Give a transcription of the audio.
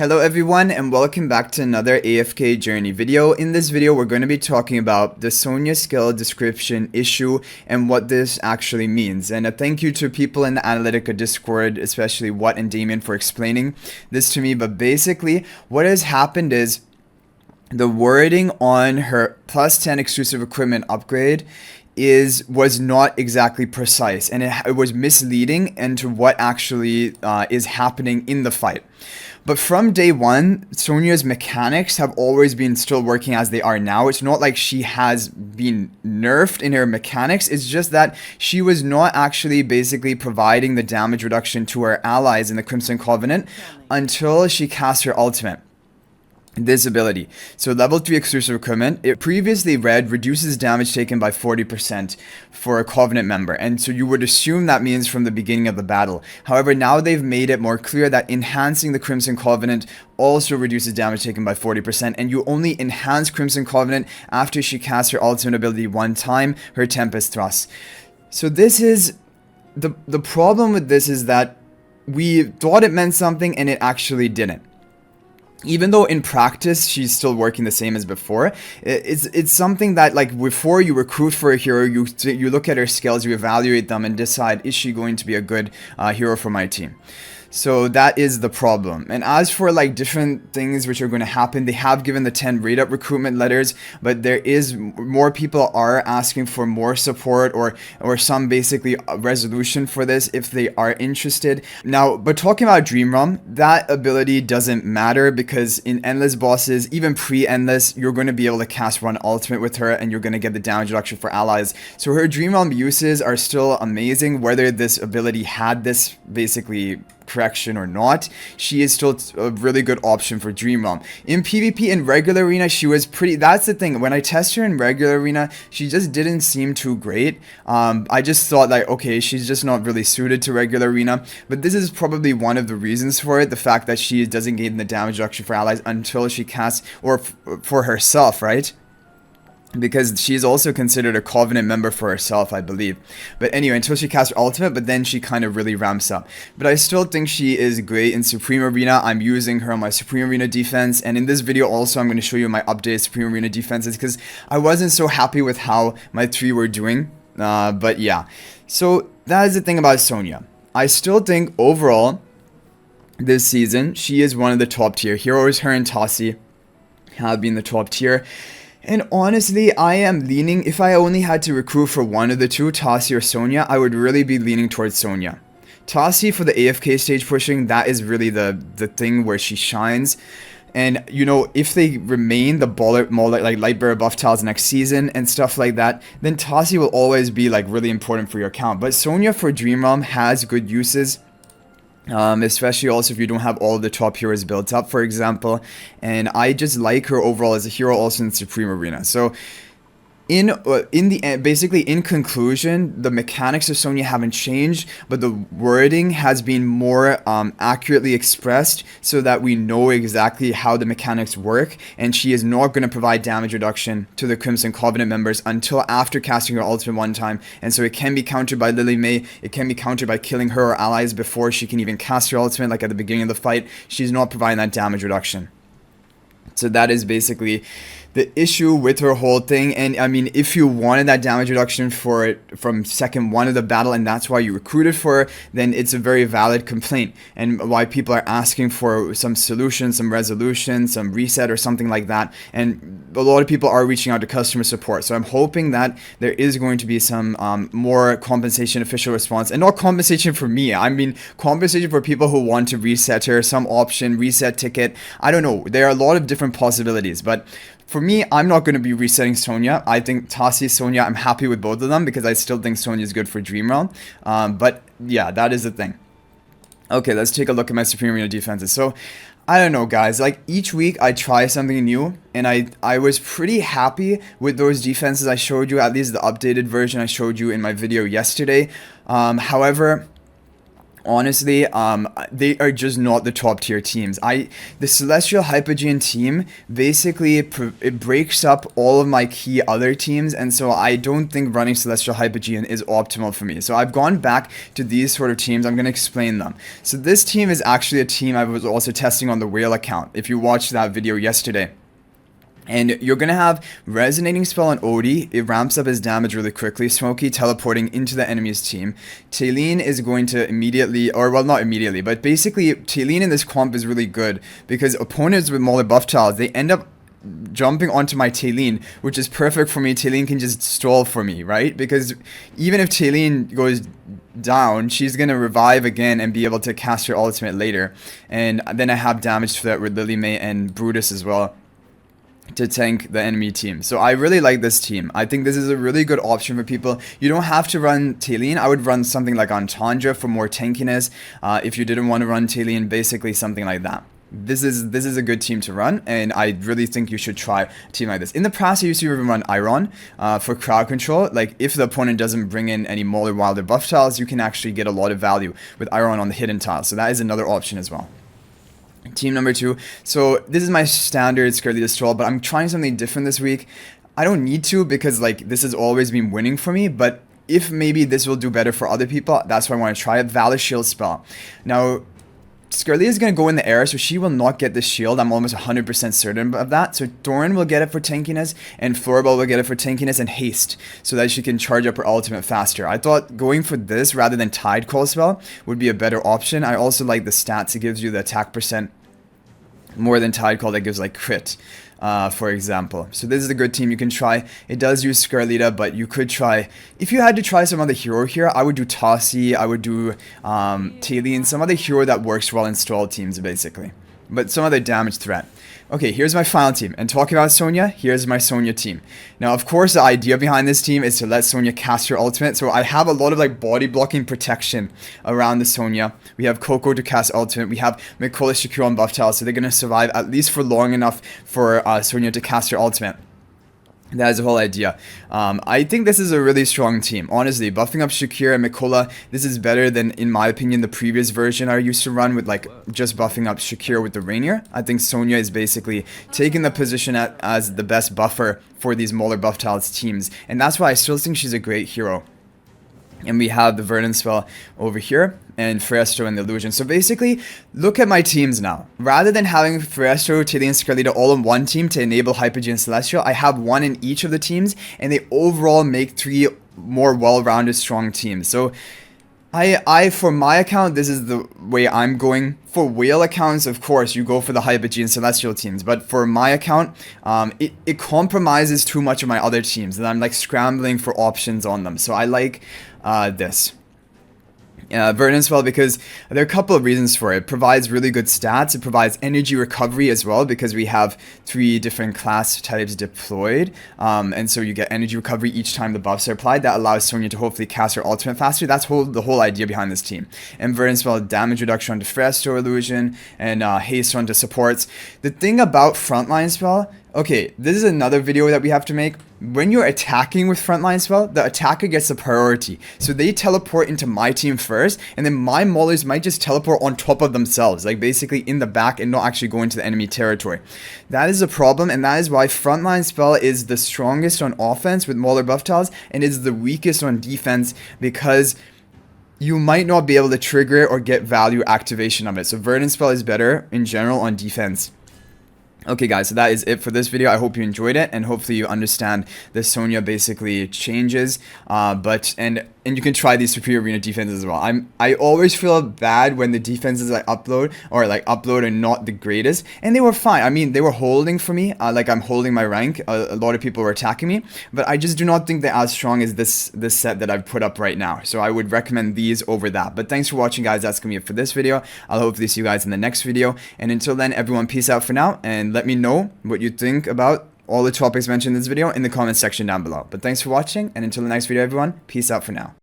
Hello everyone and welcome back to another AFK journey video. In this video we're going to be talking about the Sonja skill description issue and what this actually means. And a thank you to people in the Analytica Discord, especially What and Damien, for explaining this to me. But basically what has happened is the wording on her plus 10 exclusive equipment upgrade was not exactly precise, and it was misleading into what actually is happening in the fight. But from day one, Sonja's mechanics have always been still working as they are now. It's not like she has been nerfed in her mechanics. It's just that she was not actually basically providing the damage reduction to her allies in the Crimson Covenant until she cast her ultimate. This ability. So level 3 exclusive equipment, it previously read reduces damage taken by 40% for a Covenant member, and so you would assume that means from the beginning of the battle. However, now they've made it more clear that enhancing the Crimson Covenant also reduces damage taken by 40%, and you only enhance Crimson Covenant after she casts her ultimate ability one time, her Tempest Thrust. So this is the problem with this is that we thought it meant something and it actually didn't. Even though in practice she's still working the same as before, it's something that, like, before you recruit for a hero, you look at her skills, you evaluate them, and decide, is she going to be a good hero for my team? So that is the problem. And as for like different things which are going to happen, they have given the 10 rate up recruitment letters, but there is more people are asking for more support or some basically resolution for this if they are interested. Now, but talking about Dream Realm, that ability doesn't matter because in endless bosses, even pre-endless, you're going to be able to cast one ultimate with her and you're going to get the damage reduction for allies. So her Dream Realm uses are still amazing, whether this ability had this basically correction or not. She is still a really good option for Dream Realm. In PvP in regular arena, she was pretty, that's the thing, when I test her in regular arena, she just didn't seem too great. I just thought like, okay, she's just not really suited to regular arena, but this is probably one of the reasons for it, the fact that she doesn't gain the damage reduction for allies until she casts, or for herself, right? Because she's also considered a Covenant member for herself, I believe. But anyway, until she casts her ultimate, but then she kind of really ramps up. But I still think she is great in Supreme Arena. I'm using her on my Supreme Arena defense. And in this video also, I'm going to show you my updated Supreme Arena defenses because I wasn't so happy with how my 3 were doing. But yeah. So that is the thing about Sonja. I still think overall, this season, she is one of the top tier heroes. Her and Tassi have been the top tier. And honestly, I am leaning, if I only had to recruit for one of the two, Tassi or Sonja, I would really be leaning towards Sonja. Tassi for the AFK stage pushing, that is really the thing where she shines. And, you know, if they remain the more like Lightbearer buff tiles next season and stuff like that, then Tassi will always be like really important for your account. But Sonja for Dream Realm has good uses. Especially also if you don't have all the top heroes built up, for example, and I just like her overall as a hero also in Supreme Arena. So in the end, basically in conclusion, the mechanics of Sonja haven't changed, but the wording has been more accurately expressed so that we know exactly how the mechanics work, and she is not going to provide damage reduction to the Crimson Covenant members until after casting her ultimate one time, and so it can be countered by Lily May, it can be countered by killing her or allies before she can even cast her ultimate, like at the beginning of the fight. She's not providing that damage reduction. So that is basically the issue with her whole thing. And I mean, if you wanted that damage reduction for it from second one of the battle and that's why you recruited for her, then it's a very valid complaint, and why people are asking for some solution, some resolution, some reset or something like that. And a lot of people are reaching out to customer support, so I'm hoping that there is going to be some more compensation, official response, and not compensation for me, I mean compensation for people who want to reset her, some option, reset ticket, I don't know, there are a lot of different possibilities. But for me, I'm not going to be resetting Sonja. I think Tassi, Sonja, I'm happy with both of them because I still think Sonja is good for Dream Realm. But yeah, that is the thing. Okay, let's take a look at my Supreme Arena defenses. So, I don't know, guys. Like, each week I try something new, and I was pretty happy with those defenses I showed you, at least the updated version I showed you in my video yesterday. However, Honestly, they are just not the top tier teams. The Celestial Hypogean team basically it breaks up all of my key other teams, and so I don't think running Celestial Hypogean is optimal for me. So I've gone back to these sort of teams. I'm gonna explain them. So this team is actually a team I was also testing on the Whale account. If you watched that video yesterday. And you're going to have Resonating Spell on Odie. It ramps up his damage really quickly. Smokey teleporting into the enemy's team. Taylene is going to immediately, or well, not immediately, but basically Taylene in this comp is really good because opponents with Mauler buff tiles, they end up jumping onto my Taylene, which is perfect for me. Taylene can just stall for me, right? Because even if Taylene goes down, she's gonna revive again and be able to cast her ultimate later. And then I have damage threat with Lily May and Brutus as well to tank the enemy team. So I really like this team. I think this is a really good option for people. You don't have to run Taylene. I would run something like Entendre for more tankiness. If you didn't want to run Taylene, basically something like that. This is a good team to run, and I really think you should try a team like this. In the past, I used to even run Iron for crowd control. Like, if the opponent doesn't bring in any Mauler Wilder buff tiles, you can actually get a lot of value with Iron on the hidden tiles. So that is another option as well. Team number 2. So this is my standard Scarlita Stroll, but I'm trying something different this week. I don't need to because like this has always been winning for me, but if maybe this will do better for other people, that's why I want to try it. Valor Shield spell. Now, Scarlita is going to go in the air, so she will not get the shield. I'm almost 100% certain of that. So Doran will get it for tankiness, and Floorball will get it for tankiness and haste, so that she can charge up her ultimate faster. I thought going for this rather than Tide Call spell would be a better option. I also like the stats. It gives you the attack percent more than Tide Call that gives like crit, for example. So this is a good team you can try. It does use Scarlita, but you could try, if you had to try some other hero here, I would do Tossie, I would do Taylene, some other hero that works well in stall teams basically. But some other damage threat. Okay, here's my final team. And talking about Sonya, here's my Sonya team. Now, of course, the idea behind this team is to let Sonya cast her ultimate. So I have a lot of like body blocking protection around the Sonya. We have Coco to cast ultimate. We have Mikola Shakira on buff tiles, so they're going to survive at least for long enough for Sonya to cast her ultimate. That is the whole idea. I think this is a really strong team. Honestly, buffing up Shakira and Mikola, this is better than, in my opinion, the previous version I used to run with like just buffing up Shakira with the Rainier. I think Sonya is basically taking the position as the best buffer for these Mauler buff tiles teams. And that's why I still think she's a great hero. And we have the Verdant spell over here, and Firesto and the Illusion. So basically, look at my teams now. Rather than having Firesto, Taylene, and Scarlita all in one team to enable Hypogean and Celestial, I have one in each of the teams, and they overall make 3 more well-rounded, strong teams. So for my account, this is the way I'm going. For Whale accounts, of course, you go for the Hypogean and Celestial teams. But for my account, it compromises too much of my other teams, and I'm like scrambling for options on them. So I like this. Verdant spell, because there are a couple of reasons for it. It provides really good stats. It provides energy recovery as well, because we have 3 different class types deployed, and so you get energy recovery each time the buffs are applied. That allows Sonya to hopefully cast her ultimate faster. That's the whole idea behind this team. And Verdant spell, damage reduction onto Firesto Illusion, and haste onto supports. The thing about frontline spell, okay, this is another video that we have to make. When you're attacking with frontline spell, the attacker gets the priority. So they teleport into my team first, and then my maulers might just teleport on top of themselves, like basically in the back and not actually go into the enemy territory. That is a problem, and that is why frontline spell is the strongest on offense with mauler buff tiles, and is the weakest on defense because you might not be able to trigger it or get value activation of it. So Verdant spell is better in general on defense. Okay guys, so that is it for this video. I hope you enjoyed it, and hopefully you understand the Sonya basically changes, and you can try these superior arena defenses as well. I always feel bad when the defenses I upload are not the greatest, and they were fine. I mean, they were holding for me, like I'm holding my rank. A lot of people were attacking me, but I just do not think they're as strong as this set that I've put up right now. So I would recommend these over that. But thanks for watching, guys. That's gonna be it for this video. I'll hopefully see you guys in the next video, and until then, everyone, peace out for now, and let me know what you think about all the topics mentioned in this video in the comment section down below. But thanks for watching, and until the next video, everyone, peace out for now.